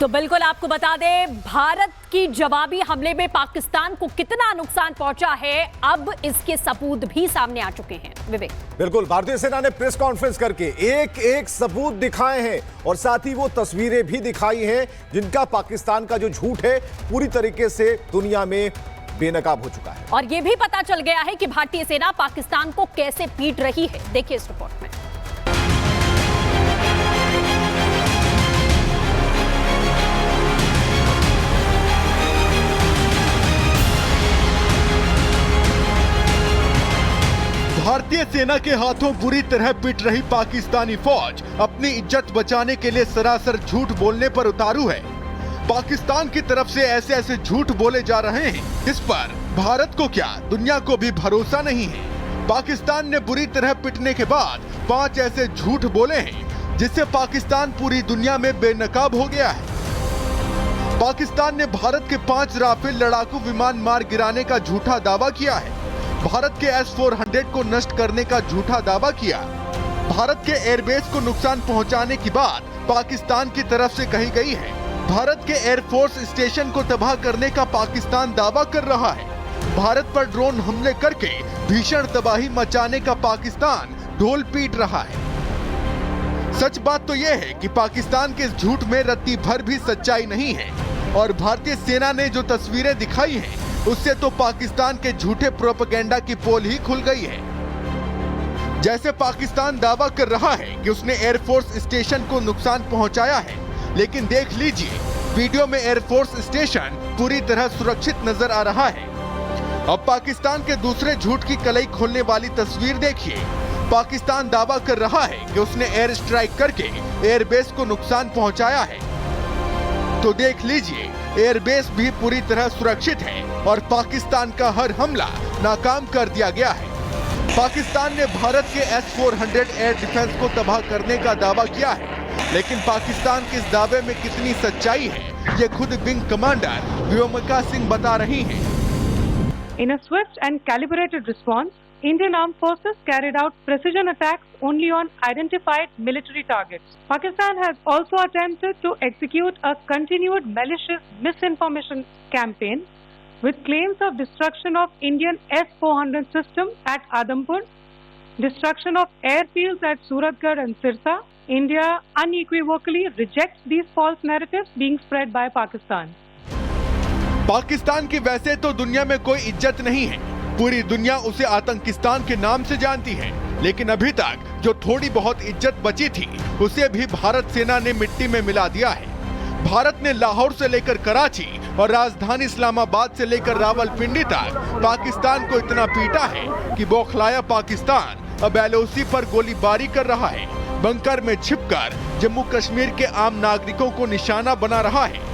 तो बिल्कुल आपको बता दें, भारत की जवाबी हमले में पाकिस्तान को कितना नुकसान पहुंचा है, अब इसके सबूत भी सामने आ चुके हैं। विवेक, बिल्कुल, भारतीय सेना ने प्रेस कॉन्फ्रेंस करके एक एक सबूत दिखाए हैं और साथ ही वो तस्वीरें भी दिखाई हैं जिनका पाकिस्तान का जो झूठ है पूरी तरीके से दुनिया में बेनकाब हो चुका है। और यह भी पता चल गया है कि भारतीय सेना पाकिस्तान को कैसे पीट रही है। देखिए इस रिपोर्ट में। भारतीय सेना के हाथों बुरी तरह पिट रही पाकिस्तानी फौज अपनी इज्जत बचाने के लिए सरासर झूठ बोलने पर उतारू है। पाकिस्तान की तरफ से ऐसे ऐसे झूठ बोले जा रहे हैं जिस पर भारत को क्या दुनिया को भी भरोसा नहीं है। पाकिस्तान ने बुरी तरह पिटने के बाद 5 ऐसे झूठ बोले हैं जिससे पाकिस्तान पूरी दुनिया में बेनकाब हो गया है। पाकिस्तान ने भारत के 5 राफेल लड़ाकू विमान मार गिराने का झूठा दावा किया है। भारत के S-400 को नष्ट करने का झूठा दावा किया। भारत के एयरबेस को नुकसान पहुंचाने की बात पाकिस्तान की तरफ से कही गई है। भारत के एयरफोर्स स्टेशन को तबाह करने का पाकिस्तान दावा कर रहा है। भारत पर ड्रोन हमले करके भीषण तबाही मचाने का पाकिस्तान ढोल पीट रहा है। सच बात तो यह है कि पाकिस्तान के इस झूठ में रत्ती भर भी सच्चाई नहीं है और भारतीय सेना ने जो तस्वीरें दिखाई हैं उससे तो पाकिस्तान के झूठे प्रोपेगेंडा की पोल ही खुल गई है। जैसे पाकिस्तान दावा कर रहा है कि उसने एयरफोर्स स्टेशन को नुकसान पहुंचाया है, लेकिन देख लीजिए वीडियो में एयरफोर्स स्टेशन पूरी तरह सुरक्षित नजर आ रहा है। अब पाकिस्तान के दूसरे झूठ की कलई खोलने वाली तस्वीर देखिए। पाकिस्तान दावा कर रहा है कि उसने एयर स्ट्राइक करके एयरबेस को नुकसान पहुंचाया है, तो देख लीजिए एयरबेस भी पूरी तरह सुरक्षित है और पाकिस्तान का हर हमला नाकाम कर दिया गया है। पाकिस्तान ने भारत के S-400 एयर डिफेंस को तबाह करने का दावा किया है, लेकिन पाकिस्तान के इस दावे में कितनी सच्चाई है ये खुद विंग कमांडर व्योमिका सिंह बता रही हैं। In a swift and calibrated response, Indian Armed Forces carried out precision attacks only on identified military targets. Pakistan has also attempted to execute a continued malicious misinformation campaign with claims of destruction of Indian S-400 system at Adampur, destruction of airfields at Suratgarh and Sirsa. India unequivocally rejects these false narratives being spread by Pakistan. Pakistan की वैसे तो दुनिया में कोई इज्जत नहीं है, पूरी दुनिया उसे आतंकिस्तान के नाम से जानती है, लेकिन अभी तक जो थोड़ी बहुत इज्जत बची थी उसे भी भारत सेना ने मिट्टी में मिला दिया है। भारत ने लाहौर से लेकर कराची और राजधानी इस्लामाबाद से लेकर रावलपिंडी तक पाकिस्तान को इतना पीटा है कि बौखलाया पाकिस्तान अब LOC पर गोलीबारी कर रहा है, बंकर में छिपकर जम्मू कश्मीर के आम नागरिकों को निशाना बना रहा है।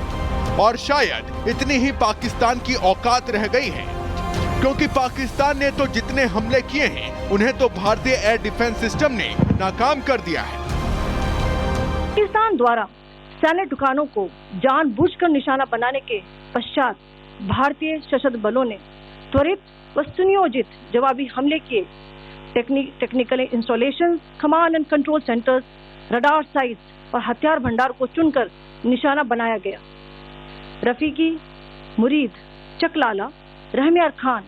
और शायद इतनी ही पाकिस्तान की औकात रह गई है, क्योंकि पाकिस्तान ने तो जितने हमले किए हैं उन्हें तो भारतीय एयर डिफेंस सिस्टम ने नाकाम कर दिया है। पाकिस्तान द्वारा सैन्य ठिकानों को जानबूझकर निशाना बनाने के पश्चात भारतीय सशस्त्र बलों ने त्वरित व सुनियोजित जवाबी हमले किए। Technical installations, command and control centres, radar sites और हथियार भंडार को चुनकर निशाना बनाया गया। रफीकी, मुरीद, चकलाला, रहमियार खान,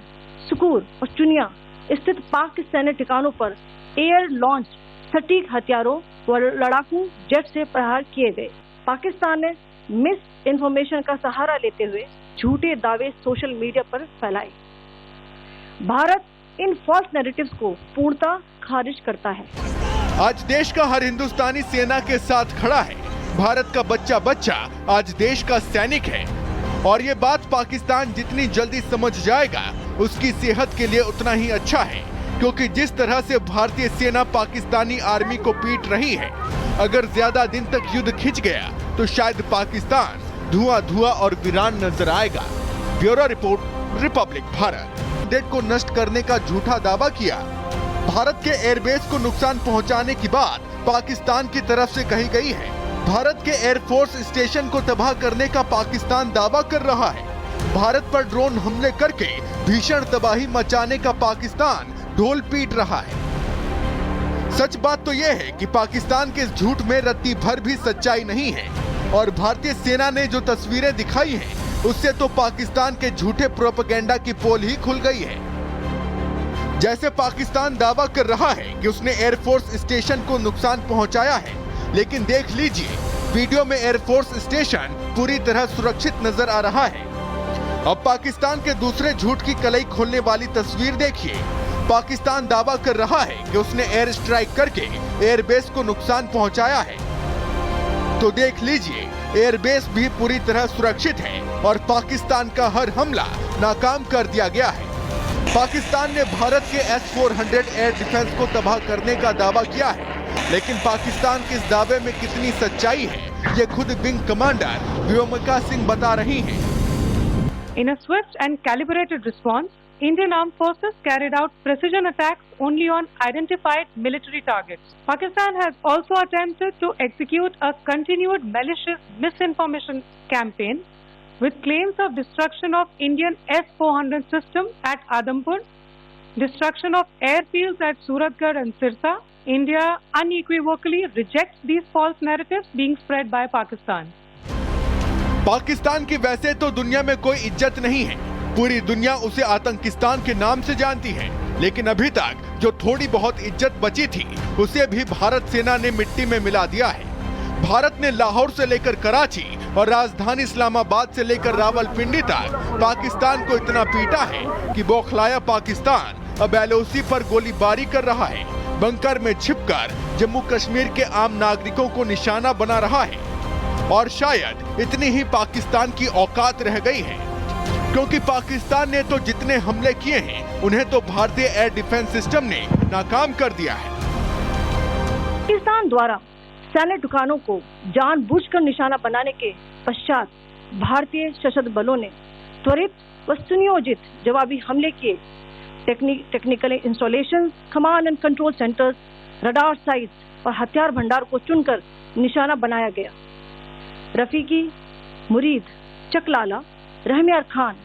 सुकूर और चुनिया स्थित पाक के सैन्य ठिकानों पर एयर लॉन्च सटीक हथियारों व लड़ाकू जेट से प्रहार किए गए। पाकिस्तान ने मिस इन्फॉर्मेशन का सहारा लेते हुए झूठे दावे सोशल मीडिया पर फैलाए। भारत इन फॉल्स नैरेटिव्स को पूर्णतः खारिज करता है। आज देश का हर हिंदुस्तानी सेना के साथ खड़ा है। भारत का बच्चा बच्चा आज देश का सैनिक है और ये बात पाकिस्तान जितनी जल्दी समझ जाएगा उसकी सेहत के लिए उतना ही अच्छा है, क्योंकि जिस तरह से भारतीय सेना पाकिस्तानी आर्मी को पीट रही है, अगर ज्यादा दिन तक युद्ध खिंच गया तो शायद पाकिस्तान धुआं धुआं और वीरान नजर आएगा। Bureau report, Republic Bharat. डेट को नष्ट करने का झूठा दावा किया। भारत के एयरबेस को नुकसान पहुंचाने की बात पाकिस्तान की तरफ से कही गई है। भारत के एयरफोर्स स्टेशन को तबाह करने का पाकिस्तान दावा कर रहा है। भारत पर ड्रोन हमले करके भीषण तबाही मचाने का पाकिस्तान ढोल पीट रहा है। सच बात तो यह है कि पाकिस्तान के इस झूठ में रत्ती भर भी सच्चाई नहीं है और भारतीय सेना ने जो तस्वीरें दिखाई हैं, उससे तो पाकिस्तान के झूठे प्रोपेगेंडा की पोल ही खुल गई है। जैसे पाकिस्तान दावा कर रहा है कि उसने एयरफोर्स स्टेशन को नुकसान पहुंचाया है, लेकिन देख लीजिए वीडियो में एयरफोर्स स्टेशन पूरी तरह सुरक्षित नजर आ रहा है। अब पाकिस्तान के दूसरे झूठ की कलई खोलने वाली तस्वीर देखिए। पाकिस्तान दावा कर रहा है कि उसने एयर स्ट्राइक करके एयरबेस को नुकसान पहुंचाया है, तो देख लीजिए एयरबेस भी पूरी तरह सुरक्षित है और पाकिस्तान का हर हमला नाकाम कर दिया गया है। पाकिस्तान ने भारत के S-400 एयर डिफेंस को तबाह करने का दावा किया है, लेकिन पाकिस्तान के इस दावे में कितनी सच्चाई है, ये खुद विंग कमांडर व्योमिका सिंह बता रही हैं। In a swift and calibrated response, Indian Armed Forces carried out precision attacks only on identified military targets. Pakistan has also attempted to execute a continued malicious misinformation campaign with claims of destruction of Indian S-400 system at Adampur, destruction of airfields at Suratgarh and Sirsa. India unequivocally rejects these false narratives being spread by Pakistan. Pakistan की वैसे तो दुनिया में कोई इज्जत नहीं है, पूरी दुनिया उसे आतंकिस्तान के नाम से जानती है, लेकिन अभी तक जो थोड़ी बहुत इज्जत बची थी उसे भी भारत सेना ने मिट्टी में मिला दिया है। भारत ने लाहौर से लेकर कराची और राजधानी इस्लामाबाद से लेकर रावलपिंडी तक पाकिस्तान को इतना पीटा है कि बौखलाया पाकिस्तान अब LOC पर गोलीबारी कर रहा है, बंकर में छिपकर जम्मू कश्मीर के आम नागरिकों को निशाना बना रहा है। और शायद इतनी ही पाकिस्तान की औकात रह गई है, क्योंकि पाकिस्तान ने तो जितने हमले किए हैं उन्हें तो भारतीय एयर डिफेंस सिस्टम ने नाकाम कर दिया है। पाकिस्तान द्वारा सैन्य ठिकानों को जानबूझकर निशाना बनाने के पश्चात भारतीय सशस्त्र बलों ने त्वरित व सुनियोजित जवाबी हमले किए। Technical installation, command and control centres, radar sites और हथियार भंडार को चुनकर निशाना बनाया गया। रफीकी, मुरीद, चकलाला, रहमियार खान,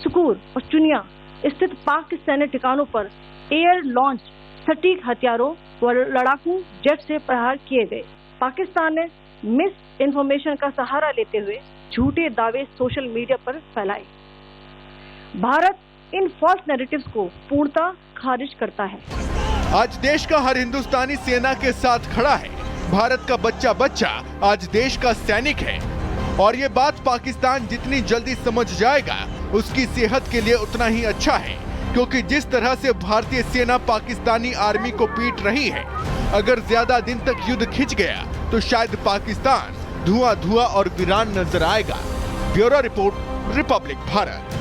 सुकूर और चुनिया स्थित पाक सैन्य ठिकानों पर एयर लॉन्च सटीक हथियारों व लड़ाकू जेट से प्रहार किए गए। पाकिस्तान ने मिस इन्फॉर्मेशन का सहारा लेते हुए झूठे दावे सोशल मीडिया पर फैलाए। भारत इन फॉल्स नैरेटिव्स को पूर्णतः खारिज करता है। आज देश का हर हिंदुस्तानी सेना के साथ खड़ा है। भारत का बच्चा बच्चा आज देश का सैनिक है, और ये बात पाकिस्तान जितनी जल्दी समझ जाएगा उसकी सेहत के लिए उतना ही अच्छा है, क्योंकि जिस तरह से भारतीय सेना पाकिस्तानी आर्मी को पीट रही है, अगर ज्यादा दिन तक युद्ध खिंच गया तो शायद पाकिस्तान धुआं धुआं और वीरान नजर आएगा। Bureau report, Republic Bharat.